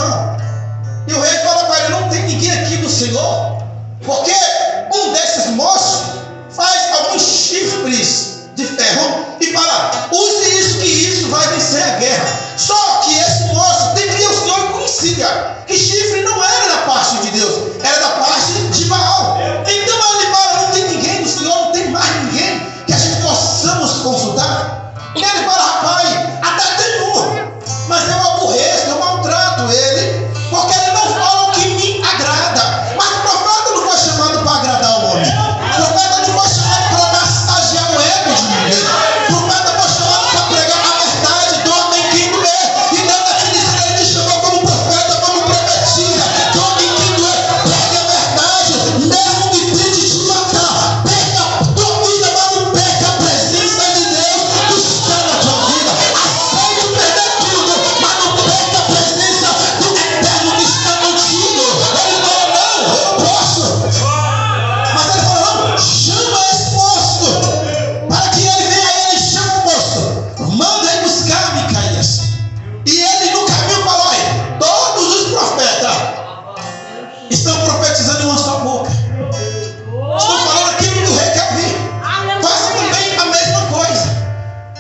irmão. E o rei fala para ele: não tem ninguém aqui do Senhor, porque um desses moços faz alguns chifres de ferro e fala: use isso, que isso vai vencer a guerra. Só que esse moço devia, o Senhor conhecia que chifre não era da parte de Deus, era da parte de Baal. Então ele fala: não tem ninguém do Senhor, não tem mais ninguém que a gente possamos consultar. E ele fala: rapaz, até tem um, mas eu aborreço, eu maltrato ele, porque ele não fala o que me agrada. Mas o profeta não foi chamado para agradar o homem. O profeta não foi chamado para massagear o ego de ninguém. O profeta foi chamado para pregar a verdade, doa em quem doer. E na definição ele te chamou como profeta, como profetia. Doa em quem doer, pregue a verdade, mesmo que tente te matar. Perca a tua vida, mas não perca a presença de Deus que está na tua vida. Aceite perder tudo, mas não perca a presença do Eterno que está contigo. Ele falou: não, eu posso. Mas ele falou: não, chama esse moço, para que ele venha. Ele chama o moço, manda ele buscar Micaías. E ele no caminho falou: olha, todos os profetas estão profetizando em uma só boca. Estão falando aquilo que o rei quer ouvir. Faça também a mesma coisa.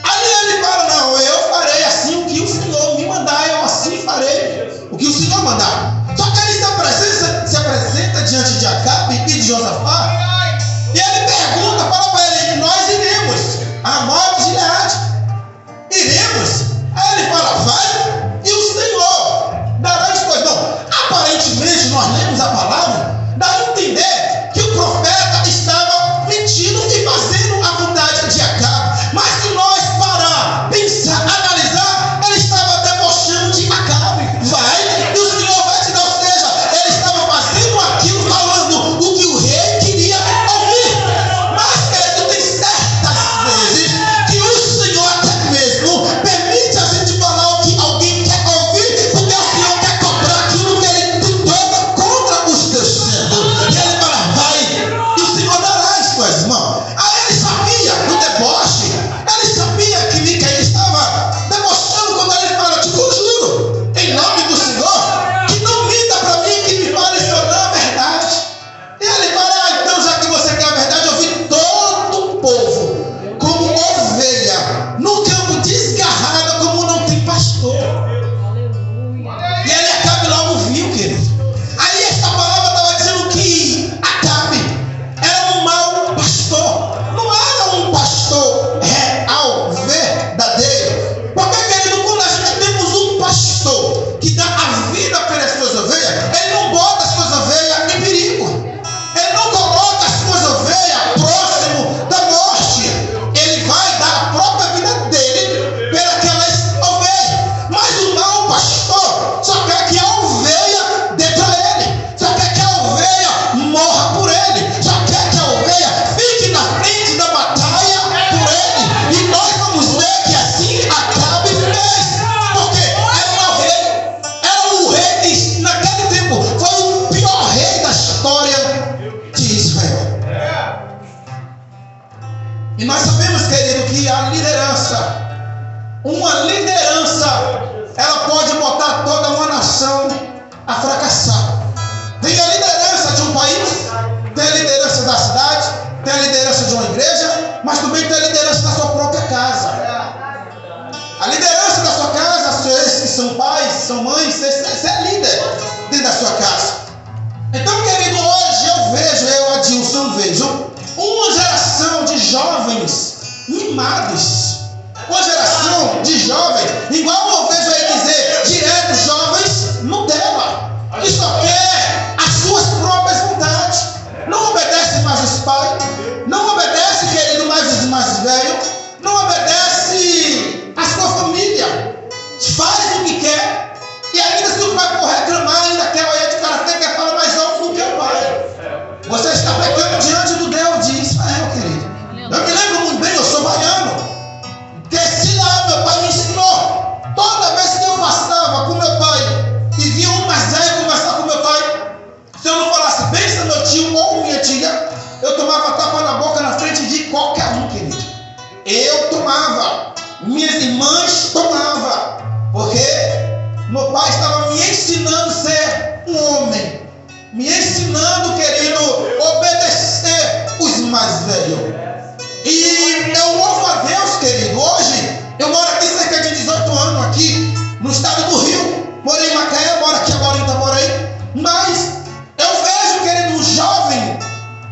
Aí ele fala: não, eu farei assim o que o Senhor me mandar, eu assim farei o que o Senhor mandar. Só que ele se apresenta diante de Acabe e de Josafá, e ele pergunta, fala para ele: nós iremos a Ramot de Gileade. Iremos? Aí ele fala: vai, e o Senhor dará as coisas. Não, aparentemente nós lemos a palavra, dá a entender que o profeta estava mentindo e fazendo a vontade de Acabe. Mas se nós parar, pensar, analisar, ele estava debochando de Acabe. Vai, e o Senhor vai te dar. Ou seja, ele estava fazendo aquilo, falando o que o rei queria ouvir. Mas querido, tem certas vezes que o Senhor até mesmo permite a gente falar o que alguém quer ouvir, porque o Senhor quer cobrar aquilo que ele tentou contra os teus servos. E ele fala: vai, e o Senhor dará as coisas, irmão. Aí ele sabia do deboche, ele sabia que Micaías estava debochando quando ele fala: te conjuro, em nome do Senhor, que não minta para mim, que me fale só a verdade. E ele fala: então, já que você quer a verdade, eu vi todo o povo como ovelha no campo, desgarrada, como não tem pastor. E ele, Acabe, logo viu, querido. Aí essa palavra estava dizendo que Acabe era um mau pastor. Não era um pastor real, verdadeiro. Porque, querido, quando a gente temos um pastor que dá a vida pelas suas ovelhas, ele não bota as suas ovelhas em perigo. Ele não coloca as suas ovelhas próximo da morte. Ele vai dar a própria vida dele pelas ovelhas. Mas o mau pastor só quer que a ovelha dê para ele, só quer que a ovelha morra por ele, só quer que a ovelha fique na frente da batalha por ele. E nós vamos ver que assim Acabe fez. Porque era o rei que naquele tempo foi o pior rei da história de Israel. E nós sabemos, querido, que a liderança, uma liderança, ela pode botar toda uma nação a fracassar. Tem a liderança de um país, tem a liderança da cidade, tem a liderança de uma igreja, mas também tem a liderança da sua própria casa. A liderança da sua casa, vocês que são pais, são mães, você é líder dentro da sua casa. Então, querido, hoje eu, Adilson, vejo uma geração de jovens mimados. Uma geração de jovens, igual eu vejo aí dizer, direto, jovens Nutella, que só quer as suas próprias vontades. Não obedece mais os pais, não obedece, querido, mais os mais velhos, não obedece a sua família. Faz o que quer, e ainda se o pai for reclamar, ainda quer olhar de cara, até quer falar mais alto do que o pai. Você está pecando diante do Deus de Israel, querido. Eu me lembro muito bem, eu sou baiano. Desci lá, meu pai me ensinou. Toda vez que eu passava com meu pai e via um mais velho conversar com meu pai, se eu não falasse benção meu tio ou minha tia, eu tomava tapa na boca na frente de qualquer um, querido. Eu tomava, minhas irmãs tomavam, porque Meu pai estava me ensinando a ser um homem, me ensinando, querido, obedecer os mais velhos. E eu louvo a Deus, querido. Hoje eu moro aqui cerca de 18 anos aqui no estado do Rio. Morei em Macaé, moro aqui agora em Itaboraí. Mas eu vejo, querido, um jovem,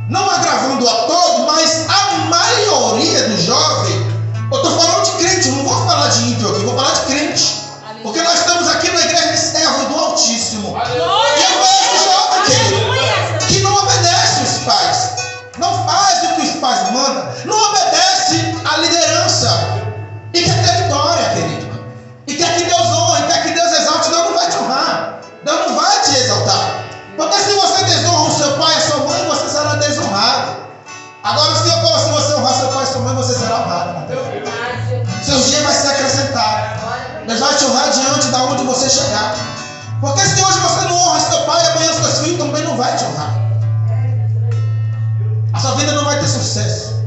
não agravando a todos, mas a maioria do jovem, eu estou falando de crente, não vou falar de ímpio aqui, vou falar de crente. Porque nós estamos aqui na igreja de servo do Altíssimo. E eu vejo jovem, querido, que não obedece os pais, não faz o que os pais mandam, não obedece à liderança e quer ter vitória, querido. E quer que Deus honre, quer que Deus exalte. Deus não vai te honrar, Deus não vai te exaltar. Porque se você desonra o seu pai e a sua mãe, você será desonrado. Agora, se eu falar, se você honrar seu pai e sua mãe, você será honrado. Seus dias vai ser acrescentado. Deus vai te honrar diante de onde você chegar. Porque se hoje você não honra seu pai, amanhã seus filhos também não vai te honrar. A sua vida não vai ter sucesso.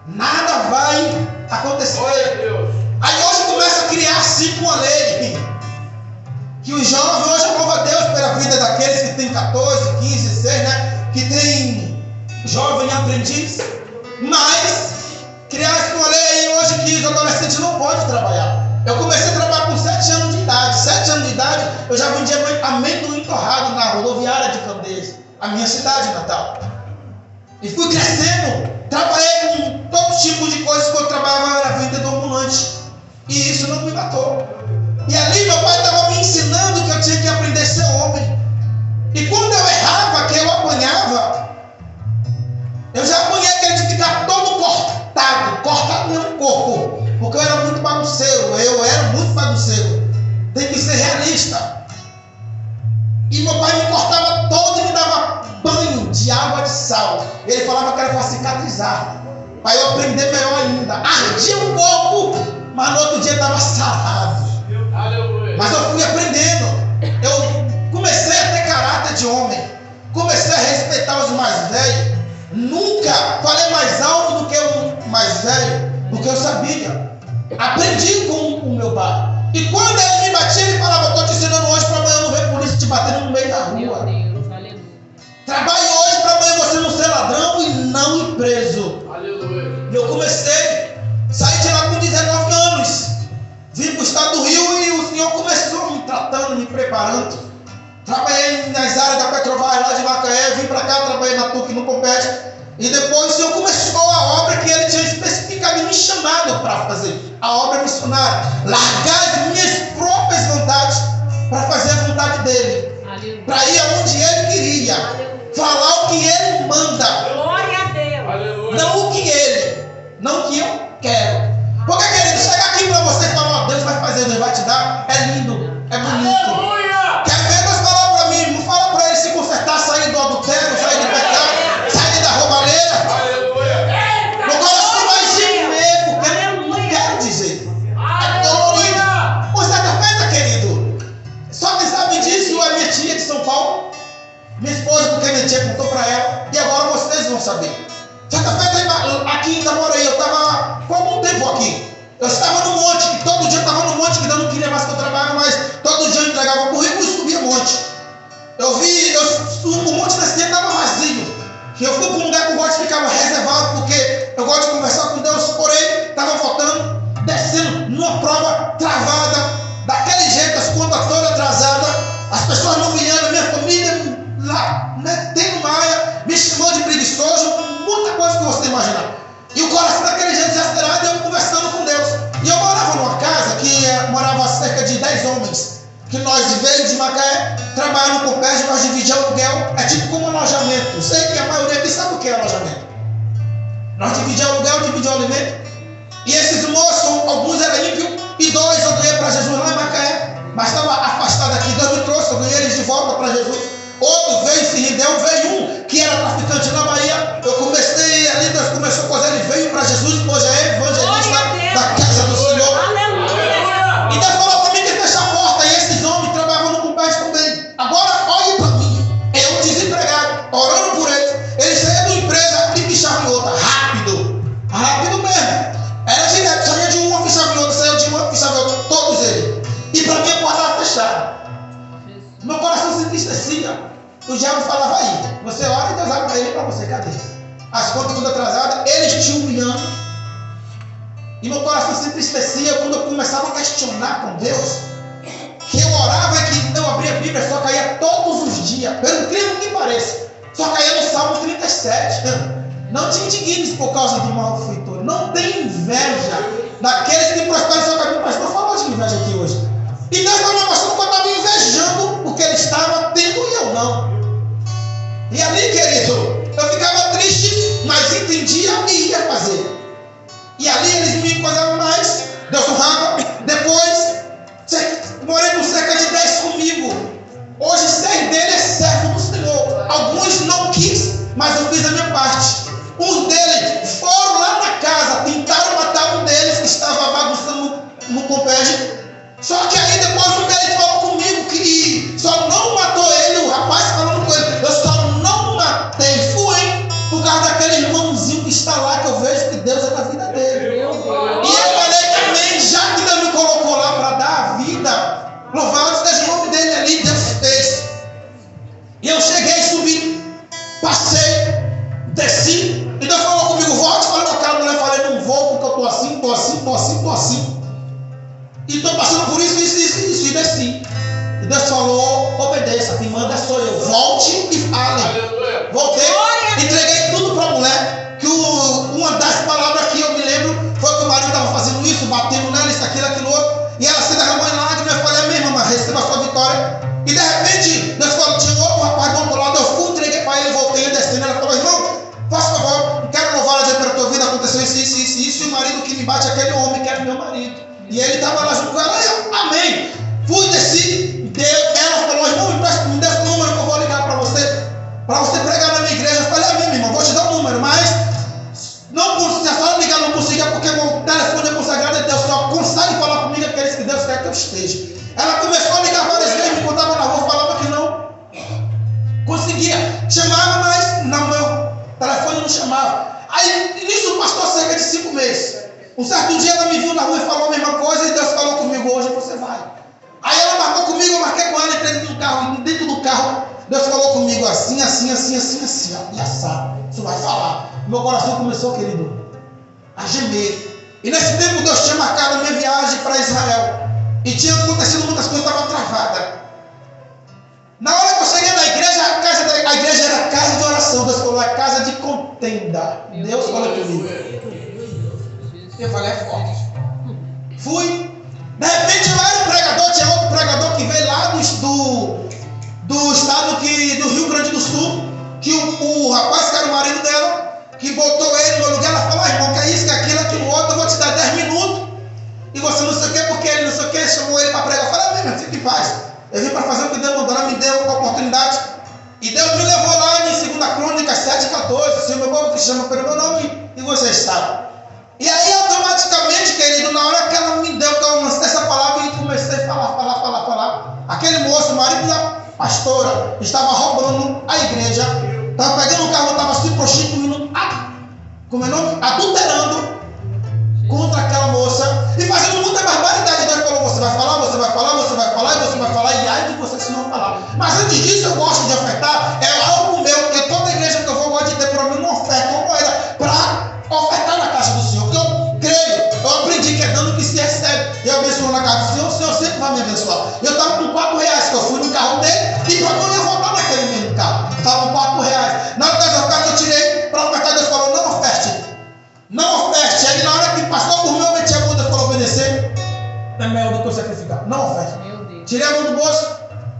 Nada vai acontecer. Aí hoje começa a criar-se uma lei. Que os jovens, hoje eu louvo a Deus pela vida daqueles que têm 14, 15, 16, né? Que tem jovem aprendiz. Mas criar-se uma lei hoje que os adolescentes não podem trabalhar. Eu comecei a trabalhar com 7 anos de idade. 7 anos de idade eu já vendia amendoim torrado na rodoviária de Candeias, a minha cidade natal. E fui crescendo. Trabalhei com todo tipo de coisas que eu trabalhava, era vendedor ambulante. E isso não me matou. E ali meu pai estava me ensinando que eu tinha que aprender a ser homem. E quando eu errava, que eu apanhava, eu já apanhei aquele de ficar todo cortado no corpo. Porque eu era muito bagunceiro, Tem que ser realista. E meu pai me cortava todo e me dava banho de água de sal. Ele falava que era para cicatrizar, para eu aprender melhor ainda. Ardia um pouco, mas no outro dia estava sarado. Mas eu fui aprendendo. Eu comecei a ter caráter de homem. Comecei a respeitar os mais velhos. Nunca falei mais alto do que o mais velho, porque eu sabia. Aprendi com o meu pai. E quando ele me batia, ele falava: eu estou te ensinando hoje para amanhã não ver polícia te batendo no meio da rua. Meu Deus, aleluia. Trabalhe hoje para amanhã você não ser ladrão e não ir preso. Aleluia. E eu comecei, saí de lá com 19 anos. Vim para o estado do Rio e o Senhor começou me tratando, me preparando. Trabalhei nas áreas da Petrobras lá de Macaé, vim para cá, trabalhei na PUC no Compete. E depois o Senhor começou a obra que Ele tinha especificado e me chamado para fazer. A obra missionária. Largar as minhas próprias vontades para fazer a vontade dEle. Para ir aonde Ele queria. Falar o que Ele manda. Glória a Deus. Não o que Ele, não o que eu quero. Porque, querido, chegar aqui para você e falar: Deus vai fazer, Deus vai te dar, é lindo, é bonito. Aleluia. Quer ver Deus falar para mim? Não fala para Ele se consertar, sair do adultério, sair do pecado, sair da roubalheira. Meu coração vai gemer, porque eu não quero dizer. É dolorido. Pois certa feita, querido, só quem sabe disso é minha tia de São Paulo, minha esposa, porque minha tia contou para ela, e agora vocês vão saber. Certa feita, aqui em Itaboraí, eu estava com algum tempo aqui. Eu estava no monte, e todo dia eu estava no monte, que eu não queria mais que eu trabalhava, mas todo dia eu entregava currículo e subia monte. O monte nesse dia estava vazio. E eu fui para um lugar que eu gosto, ficava reservado, porque eu gosto de conversar com Deus, porém, estava voltando, descendo numa prova travada, daquele jeito, as contas todas atrasadas, as pessoas não vinhando, minha família lá, metendo maia, me chamando de preguiçoso, muita coisa que você imaginar. E o coração daquele jeito desacelerado, eu conversando com Deus. E eu morava numa casa que morava cerca de 10 homens, que nós veio de Macaé, trabalhando com Compete, nós dividíamos aluguel, é tipo como alojamento. Sei que a maioria aqui sabe o que é alojamento. Nós dividíamos aluguel, dividíamos alimento. E esses moços, alguns eram ímpios, e 2 eu ganhei para Jesus lá em Macaé, mas estava afastado aqui. Deus me trouxe, eu ganhei eles de volta para Jesus. Outro veio, se rendeu, veio um que era traficante na Bahia. Eu comecei ali, Deus começou a coisa, ele veio para Jesus, hoje é evangelista da casa do Senhor. Aleluia. E Deus falou para mim que fechar a porta, e esses homens trabalhavam no Compete também. Agora, olhe para mim, eu desempregado, orando por eles saíam de uma empresa e pichavam em outra, rápido mesmo. Era direto, saía de uma, pichava em outra, saía de uma, pichava em outra, todos eles. E para mim a porta estava fechada. fecharam. Meu coração se entristecia. O diabo falava aí, você ora e Deus abre para ele para você, cadê? As contas tudo atrasadas, eles te humilhando. E meu coração se entristecia quando eu começava a questionar com Deus. Que eu orava e que eu abria a Bíblia, só caía todos os dias. Pelo incrível que pareça. Só caía no Salmo 37. Não te indignes por causa do malfeitor. Não tem inveja daqueles que prosperam em seu caminho. O pastor falou de inveja aqui hoje. E Deus estava me mostrando que eu estava invejando o que ele estava tendo e eu não. E ali, querido, eu ficava triste, mas entendia e ia fazer. E ali eles me coisavam mais. Deus honrava. Depois, morei por cerca de 10 comigo. Hoje 6 deles é servo do Senhor. Alguns não quis, mas eu fiz a minha parte. Um deles foram lá na casa, tentaram matar um deles que estava bagunçando no compérgio. Só que aí depois um deles falou comigo que só não matou ele, o rapaz falando com ele, eu só não matei, fui por causa daquele irmãozinho que está lá, que eu vejo que Deus é na vida dele. E eu falei também, já que Deus me colocou lá para dar a vida, louvado esteja o nome dele ali, Deus fez. E eu cheguei, subi, passei, desci, e Deus falou comigo, volte, falei com aquela mulher, falei, não vou porque eu estou assim. E estou passando por isso, e desci. E Deus falou, obedeça, quem manda sou eu. Volte e fale. Voltei, entreguei tudo para a mulher. Que uma das palavras que eu me lembro foi que o marido estava fazendo isso, batendo nela, isso, aquilo, outro. E ela se derramou em lágrimas. Eu falei, minha irmã, receba a sua vitória. E de repente, Deus falou, tinha outro rapaz do outro lado. Eu fui, entreguei para ele, voltei, descendo. Ela falou, irmão, faça favor, quero louvar a Deus pela tua vida. Aconteceu isso. E o marido que me bate é aquele homem que era meu marido. E ele estava lá junto com ela, eu, amém. Fui, desci, ela falou, irmão, me dê o número que eu vou ligar para você pregar na minha igreja. Eu falei, amém, meu irmão, vou te dar o número, mas não, se a senhora ligar não consiga, porque meu telefone é consagrado a Deus, só consegue falar comigo aqueles que Deus quer que eu esteja. Ela começou a ligar várias vezes, me contava na rua, falava que não conseguia, chamava, mas não, meu telefone não chamava. Aí, nisso passou cerca de 5 meses. Um certo dia ela me viu na rua e falou a mesma coisa, e Deus falou comigo, hoje você vai. Aí ela marcou comigo, eu marquei com ela, entrei dentro do carro, Deus falou comigo assim, e assado. Isso vai falar. Meu coração começou, querido, a gemer. E nesse tempo Deus tinha marcado a minha viagem para Israel. E tinha acontecido muitas coisas, estava travada. Na hora que eu cheguei na igreja, a igreja era casa de oração. Deus falou, é casa de contenda. Deus falou comigo. Eu falei, é forte. Fui. De repente eu era um pregador, tinha outro pregador que veio lá do estado do Rio Grande do Sul, que o rapaz que era o marido dela, que botou ele no meu lugar, ela falou, irmão, que é isso, que é aquilo, outro, eu vou te dar 10 minutos, e você não sei o que, porque ele não sei o que, chamou ele para pregar. Eu falei, amém, fique em paz. Eu vim para fazer o que Deus mandou, me deu a oportunidade, e Deus me levou lá em 2 Crônicas 7:14, se o meu povo te chama pelo meu nome, e você está. E aí, automaticamente, querido, na hora que ela me deu, que eu lancei essa palavra, e comecei a falar. Aquele moço, o marido da pastora, estava roubando a igreja, estava pegando o carro, estava se prostituindo, adulterando contra aquela moça, e fazendo muita barbaridade. Deus falou, você vai falar, e ai de você se não falar. Mas antes disso, eu gosto de ofertar, é algo meu, porque toda igreja que eu vou, gosto de ter pelo menos uma oferta, uma moeda, para ofertar na casa do Senhor, porque eu creio, eu aprendi que é dando que se recebe. Eu abençoo na casa do Senhor, o Senhor sempre vai me abençoar. Eu estava com R$4, que eu fui no carro dele, e para eu ia voltar naquele mesmo carro. Eu estava com R$4. Na hora das ofertas eu tirei para ofertar, Deus falou, não oferte. Aí na hora que passou por mim, eu meti a mão, Deus falou, obedecer é melhor do que eu sacrificar. Não oferte. Tirei a mão do bolso,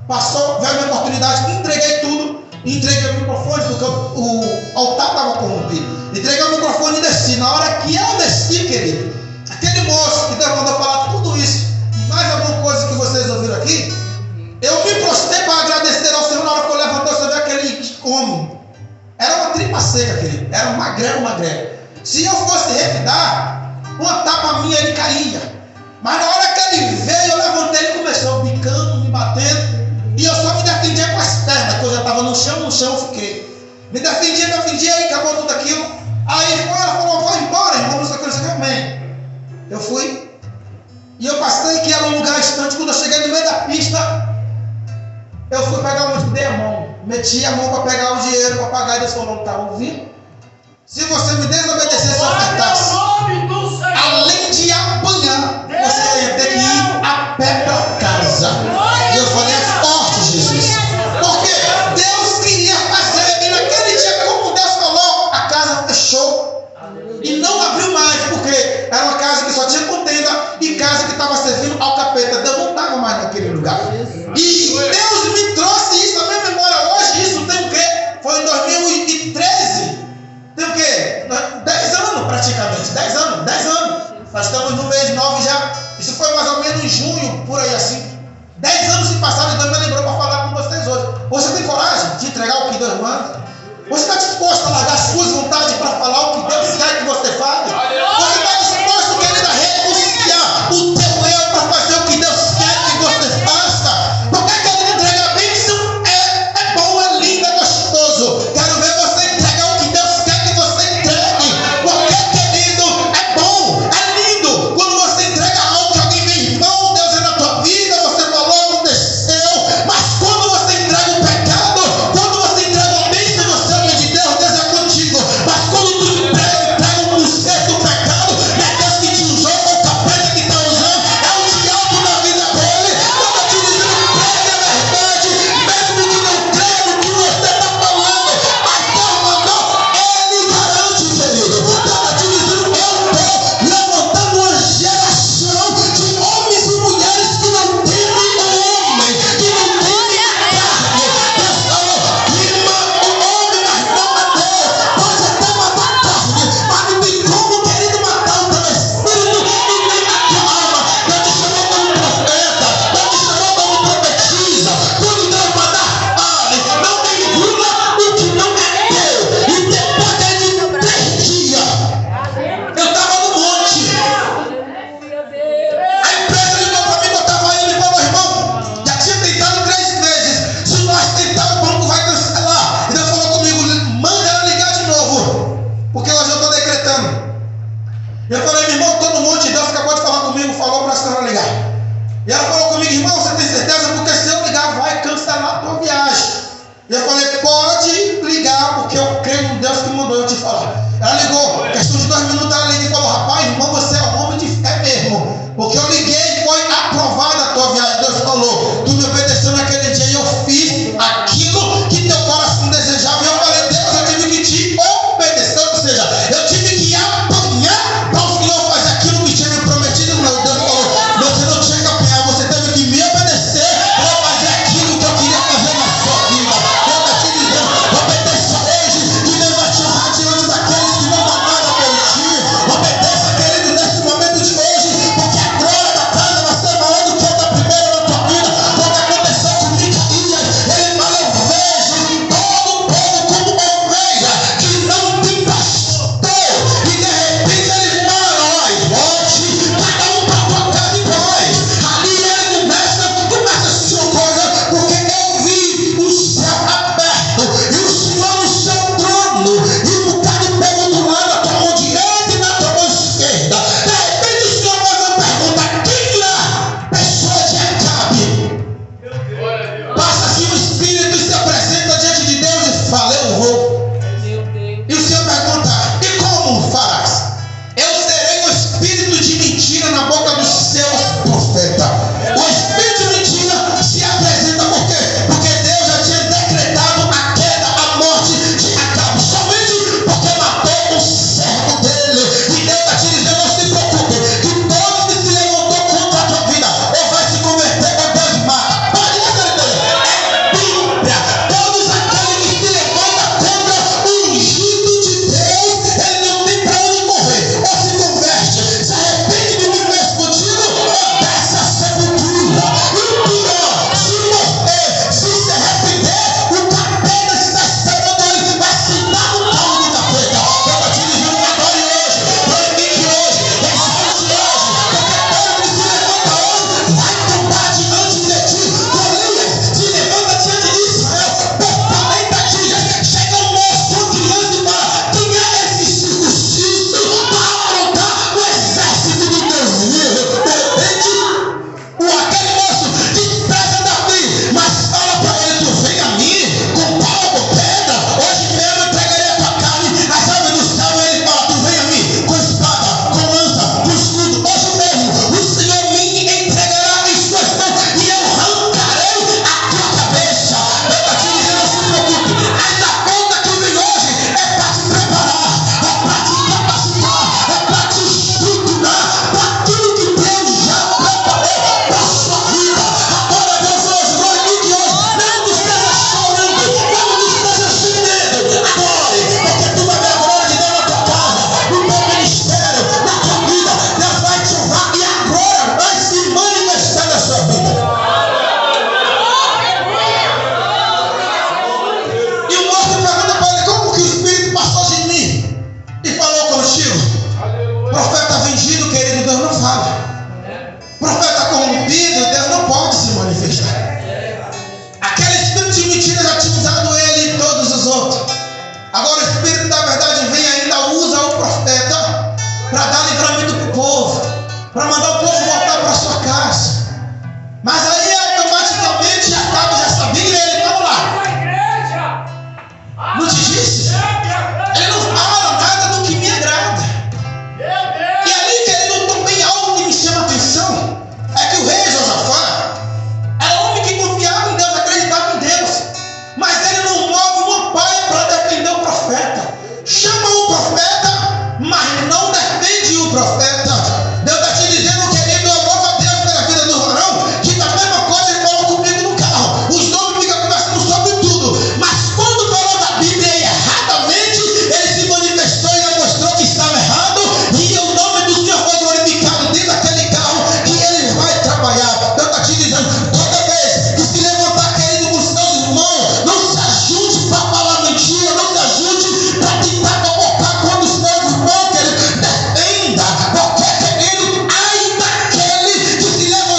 passou, veio a minha oportunidade, entreguei tudo, entreguei o microfone, porque o altar estava corrompido. Entreguei o microfone e desci. Na hora que eu desci, querido, aquele moço que Deus mandou falar tudo isso, e mais alguma coisa que vocês ouviram aqui, eu me prostei para agradecer ao Senhor. Na hora que eu levantei, você vê aquele homem. Era uma tripa seca, querido. Era um magrelo. Se eu fosse revidar, uma tapa minha ele caía. Mas na hora que ele veio, eu levantei, ele começou bicando, me batendo. E eu só me defendia com as pernas, que eu já estava no chão eu fiquei. Me defendia, aí acabou tudo aquilo. Aí ela falou, vai embora, irmão, não sei o que, amém. Eu fui. E eu passei que era um lugar distante. Quando eu cheguei no meio da pista, Eu fui pegar o monte, dei a mão. Meti a mão para pegar o dinheiro, para pagar, e Deus falou, não está ouvindo? Se você me desobedecer, se ofertasse, além de apanhar, você ia ter que ir a pé para casa. E eu falei, é forte, Jesus. Porque Deus queria fazer, e naquele dia, como Deus falou, a casa fechou. E não abriu mais, porque era uma casa que só tinha contenda e casa que estava servindo ao capeta. Deus não estava mais naquele lugar. E Deus me trouxe isso à minha memória hoje. Isso tem o quê? Foi em 2013. Tem o quê? 10 anos praticamente. 10 anos. Nós estamos no mês 9 já. Isso foi mais ou menos em junho, por aí assim. 10 anos se passaram e Deus me lembrou para falar com vocês hoje. Você tem coragem de entregar o que Deus manda? Você está